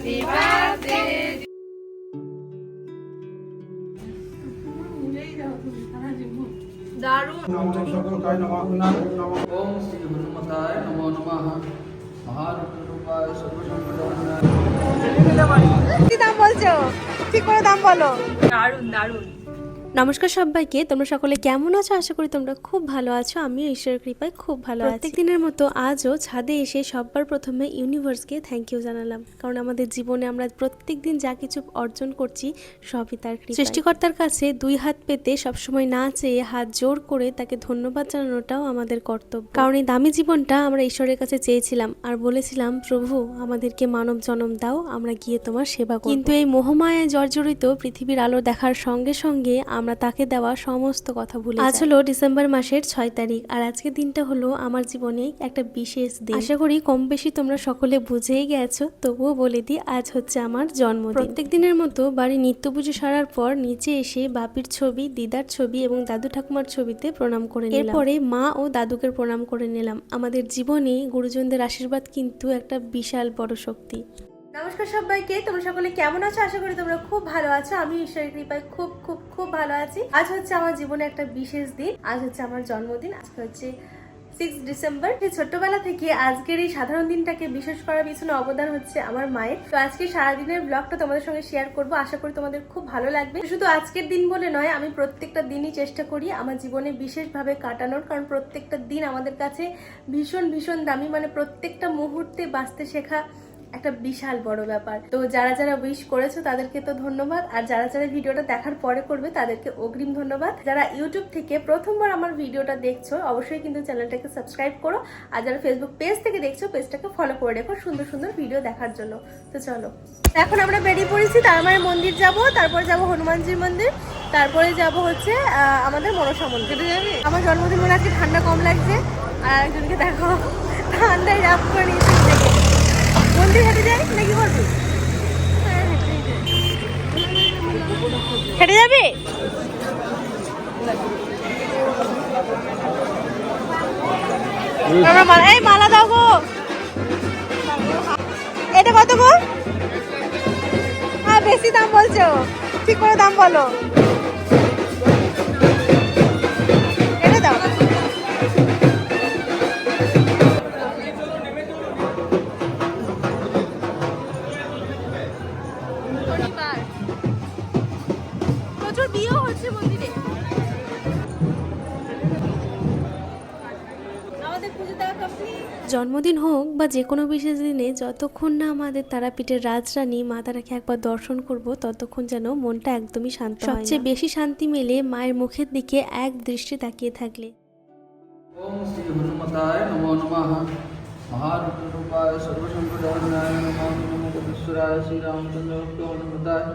Happy birthday. দারুণ। নমো সকলকায় নমঃ নমঃ। ওম শ্রী হনুমতায় নমো নমঃ। মহারূপায় সর্বসম্পদায়। কি দাম বলছো? ঠিক করে দাম বলো। দারুণ দারুণ। নমস্কার সবাইকে, তোমরা সকলে কেমন আছো? আশা করি তোমরা খুব ভালো আছো। আমিও ঈশ্বরের কৃপায় খুব ভালো আছি। প্রত্যেক দিনের মতো আজও ছাদে এসে সবার প্রথমে ইউনিভার্সকে থ্যাংক ইউ জানালাম, কারণ আমাদের জীবনে আমরা প্রত্যেক দিন যা কিছু অর্জন করছি সবই তার কৃপায়। সৃষ্টিকর্তার কাছে দুই হাত পেতে সবসময় না চেয়ে হাত জোর করে তাকে ধন্যবাদ জানানোটাও আমাদের কর্তব্য, কারণ এই দামি জীবনটা আমরা ঈশ্বরের কাছে চেয়েছিলাম আর বলেছিলাম, প্রভু আমাদেরকে মানব জন্ম দাও, আমরা গিয়ে তোমার সেবা করব। কিন্তু এই মোহমায়ায় জর্জরিত পৃথিবীর আলো দেখার সঙ্গে সঙ্গে আমরা তাকে দেওয়া সমস্ত কথা ভুলে যাই। আজ হলো ডিসেম্বর মাসের 6 তারিখ, আর আজকের দিনটা হলো আমার জীবনে একটা বিশেষ দিন। আশা করি কম বেশি তোমরা সকলে বুঝেই গেছো, তবুও বলে দিই, আজ হচ্ছে আমার জন্মদিন। প্রত্যেক দিনের মতো বাড়ি নিত্য পুজো সারার পর নিচে এসে বাপির ছবি, দিদার ছবি এবং দাদু ঠাকুমার ছবিতে প্রণাম করে নিলাম। এরপরে মা ও দাদুকে প্রণাম করে নিলাম। আমাদের জীবনে গুরুজনদের আশীর্বাদ কিন্তু একটা বিশাল বড় শক্তি। নমস্কার সবাইকে, তোমরা সকলে কেমন আছো? আশা করি তোমরা খুব ভালো আছো। আমি ঈশ্বরের কৃপায় খুব খুব খুব ভালো আছি। আজ হচ্ছে আমার জীবনে একটা বিশেষ দিন। আজ হচ্ছে আমার জন্মদিন। আজকে হচ্ছে 6 ডিসেম্বর। ছোট্টবেলা থেকে আজকের এই সাধারণ দিনটাকে বিশেষ করার পিছনে অবদান হচ্ছে আমার মায়ের। তো আজকে সারাদিনের ব্লগটা তোমাদের সঙ্গে শেয়ার করব। আশা করি তোমাদের খুব ভালো লাগবে। শুধু আজকের দিন বলে নয়, আমি প্রত্যেকটা দিনই চেষ্টা করি আমার জীবনে বিশেষভাবে কাটানোর, কারণ প্রত্যেকটা দিন আমাদের কাছে ভীষণ ভীষণ দামি। মানে প্রত্যেকটা মুহূর্তে বাঁচতে শেখা একটা বিশাল বড় ব্যাপার। তো যারা যারা উইশ করেছো তাদেরকে তো ধন্যবাদ, আর যারা যারা ভিডিওটা দেখার পরে করবে তাদেরকে অগ্রিম ধন্যবাদ। যারা ইউটিউব থেকে প্রথমবার আমার ভিডিওটা দেখছো অবশ্যই কিন্তু চ্যানেলটাকে সাবস্ক্রাইব করো, আর যারা ফেসবুক পেজ থেকে দেখছো পেজটাকে ফলো করে রেখো সুন্দর সুন্দর ভিডিও দেখার জন্য। তো চলো, এখন আমরা বেরিয়ে পড়েছি। তারামায়ের মন্দির যাব, তারপর যাব হনুমানজির মন্দির, তারপরে যাব হচ্ছে আমাদের মনসা মন্দির। আমার জন্মদিন মনে আজকে ঠান্ডা কম লাগছে, আর একজনকে দেখো ঠান্ডায় রাপ করে নিয়েছে। মন্দির হেঁটে যাই নাকি বলবি? হেঁটে যাবি? এই মালা দাও গো। এটা কত গো? হ্যাঁ, বেশি দাম বলছো, ঠিক করে দাম বলো। এটা দাও। প্রচুর বিয়েও হচ্ছে মন্দিরে। জন্মদিন হোক বা যে কোনো বিশেষ দিনে যতক্ষণ না আমাদের তারাপীঠের রাজরানী মা তারাকে একবার দর্শন করব, ততক্ষণ যেন মনটা একদমই শান্ত হয় না। সবচেয়ে বেশি শান্তি মেলে মায়ের মুখের দিকে এক দৃষ্টি তাকিয়ে থাকলে। ওম শ্রী হনুমতায় নমো নমঃ। মহারূপায় সর্বসম্পদায় নমো নমঃ। ঈশ্বরায় শ্রীরামচন্দ্র হনুমতায়।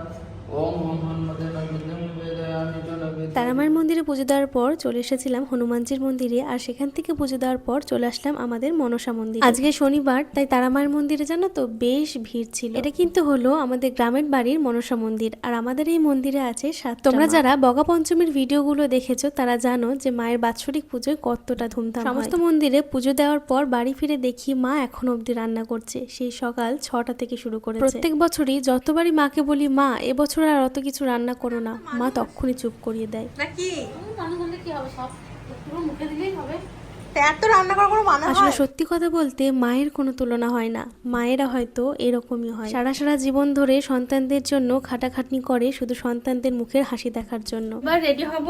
ওম ওম হনুমতে নমঃ নিবেদয়ামি চ নৈবেদ্যম। তারামায়ের মন্দিরে পুজো দেওয়ার পর চলে এসেছিলাম হনুমানজির মন্দিরে, আর সেখান থেকে পুজো দেওয়ার পর চলে আসলাম আমাদের মনসা মন্দিরে। আজকে শনিবার, তাই তারামায়ের মন্দিরে জানো তো বেশ ভিড় ছিল। এটা কিন্তু হলো আমাদের গ্রামের বাড়ির মনসা মন্দির, আর আমাদের এই মন্দিরে আছে 7টা। তোমরা যারা বগা পঞ্চমীর ভিডিওগুলো দেখেছো তারা জানো যে মায়ের বাৎসরিক পুজোয় কতটা ধুমধাম হয়। সমস্ত মন্দিরে পুজো দেওয়ার পর বাড়ি ফিরে দেখি মা এখনো অব্দি রান্না করছে, সেই সকাল 6টা থেকে শুরু করেছে। প্রত্যেক বছরই যতবারই মাকে বলি মা এবছর আর অত কিছু রান্না করো না, মা তখনই চুপ করিয়ে দেয়। নাকি মানুষ হলে কি হবে, সব পুরো মুখে দিলেই হবে। এত রান্না করার কোনো মানে হয়? আসলে সত্যি কথা বলতে মায়ের কোনো তুলনা হয় না। মায়েরা হয়তো এরকমই হয়, সারা সারা জীবন ধরে সন্তানদের জন্য খাটাখাটনি করে শুধু সন্তানদের মুখের হাসি দেখার জন্য। এবার রেডি হব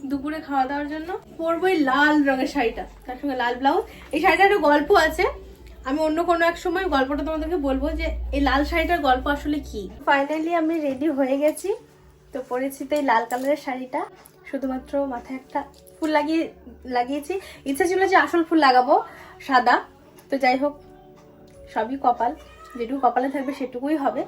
দুপুরে খাওয়া দাওয়ার জন্য। পরবো এই লাল রঙের শাড়িটা, তার সঙ্গে লাল ব্লাউজ। এই শাড়িটা একটা গল্প আছে, আমি অন্য কোনো এক সময় গল্পটা তোমাদেরকে বলবো যে এই লাল শাড়িটার গল্প আসলে কি। ফাইনালি আমি রেডি হয়ে গেছি। তো পরেছি তো এই লাল কালারের শাড়িটা, শুধুমাত্র মাথায় একটা ফুল লাগিয়েছি। ইচ্ছা ছিল যে আসল ফুল লাগাবো সাদা, তো যাই হোক সবই কপাল, যেটুকু কপালে থাকবে সেটুকুই হবে।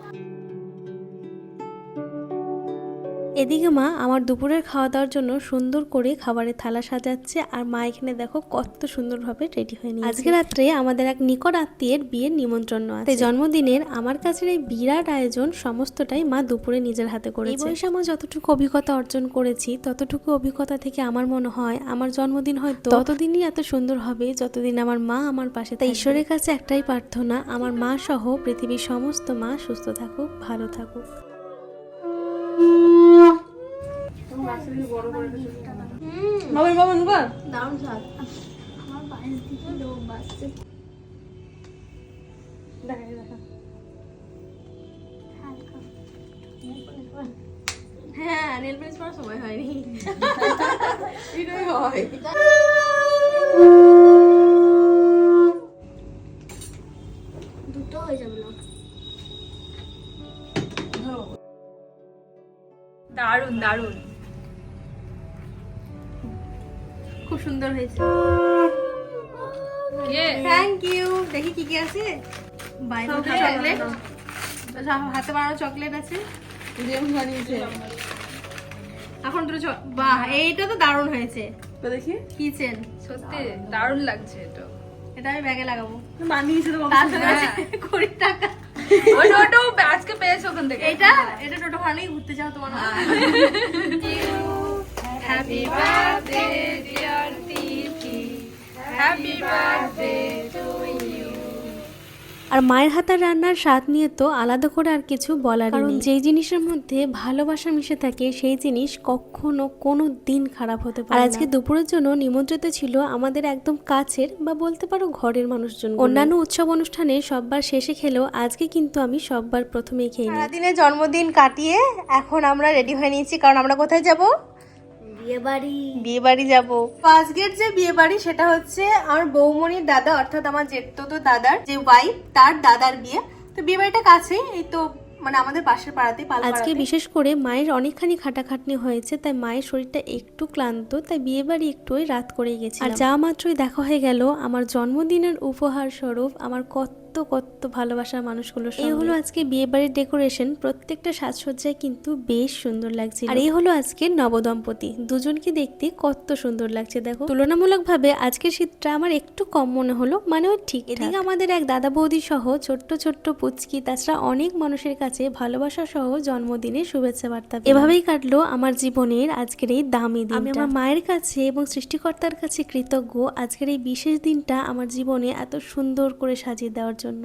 এদিকে মা আমার দুপুরের খাওয়া দাওয়ার জন্য সুন্দর করে খাবারের থালা সাজাচ্ছে, আর মা এখানে দেখো কত সুন্দরভাবে রেডি হয়ে নিয়েছে। আজকে রাত্রে আমাদের এক নিকট আত্মীয়ের বিয়ের নিমন্ত্রণ আছে, তাই জন্মদিনের আমার কাছে এই বিরাট আয়োজন সমস্তটাই মা দুপুরে নিজের হাতে করেছে। এই বয়সে আমার যতটুকু অভিজ্ঞতা অর্জন করেছি, ততটুকু অভিজ্ঞতা থেকে আমার মনে হয় আমার জন্মদিন হয়তো ততদিনই এত সুন্দর হবে যতদিন আমার মা আমার পাশে। তাই ঈশ্বরের কাছে একটাই প্রার্থনা, আমার মা সহ পৃথিবীর সমস্ত মা সুস্থ থাকুক, ভালো থাকুক। দারুণ স্বাদ। হ্যাঁ, নেল পালিশ করার সময় হয়নি। এটাই হয়। দুটো হয়ে যাবে না। দারুন দারুন, খুব সুন্দর হয়েছে। কে থ্যাংক ইউ। দেখি কি কি আছে। বাইরে চকলেট, হাতে বানানো চকলেট আছে। এখন দুটো বাহ, এইটা তো দারুণ হয়েছে। তো দেখি, কিচেন সত্যি দারুণ লাগছে এটা। এটা আমি ব্যাগে লাগাবো। বানিয়েছে তো তার সাথে আছে 20 টাকা। ওটা আজকে পেয়েছো ওখান থেকে। এটা টোটো ভাড়া নিয়ে ঘুরতে যাও তোমার। Happy birthday dear Tithi, happy birthday to you. আর মায়ের হাতের রান্নার স্বাদ নিয়ে তো আলাদা করে আর কিছু বলার, কারণ যেই জিনিসের মধ্যে ভালোবাসা মিশে থাকে সেই জিনিস কখনো কোনো দিন খারাপ হতে পারে না। আর আজকে দুপুরের জন্য নিমন্ত্রিত ছিল আমাদের একদম কাছের বা বলতে পারো ঘরের মানুষজন। অন্যান্য উৎসব অনুষ্ঠানে সববার শেষে খেলেও আজকে কিন্তু আমি সববার প্রথমেই খেয়ে নিই। সারাদিনে জন্মদিন কাটিয়ে এখন আমরা রেডি হয়ে নিয়েছি, কারণ আমরা কোথায় যাব? বিয়ে বাড়ি যাব। আজকের যে বিয়ে বাড়ি সেটা হচ্ছে আমার বৌমনির দাদা, অর্থাৎ আমার জেঠতো দাদার যে ওয়াইফ, তার দাদার বিয়ে। তো বিয়ে বাড়িটা কাছেই, এই তো মানে আমাদের পাশের পাড়াতেই। আজকে বিশেষ করে মায়ের অনেকখানি খাটাখাটনি হয়েছে, তাই মায়ের শরীরটা একটু ক্লান্ত, তাই বিয়ে বাড়ি একটু রাত করেই গেছে। আর যা মাত্রই দেখা হয়ে গেল আমার জন্মদিনের উপহার স্বরূপ আমার কত ভালোবাসার মানুষগুলো। এই হলো আজকে বিয়ে বাড়ির ডেকোরেশন, প্রত্যেকটা সাজসজ্জায় কিন্তু বেশ সুন্দর লাগছে। আর এই হলো আজকে নবদম্পতি, দুজনকে দেখতে কত সুন্দর লাগছে। দেখো, তুলনামূলকভাবে আজকের শীতটা আমার একটু কম মনে হলো, মানে ঠিক। এদিকে আমাদের এক দাদা বৌদি সহ ছোট্ট ছোট্ট পুচকি, তাছাড়া অনেক মানুষের কাছে ভালোবাসা সহ জন্মদিনের শুভেচ্ছা বার্তা। এভাবেই কাটলো আমার জীবনের আজকের এই দামি দিন। আমি আমার মায়ের কাছে এবং সৃষ্টিকর্তার কাছে কৃতজ্ঞ আজকের এই বিশেষ দিনটা আমার জীবনে এত সুন্দর করে সাজিয়ে দেওয়ার জন্য।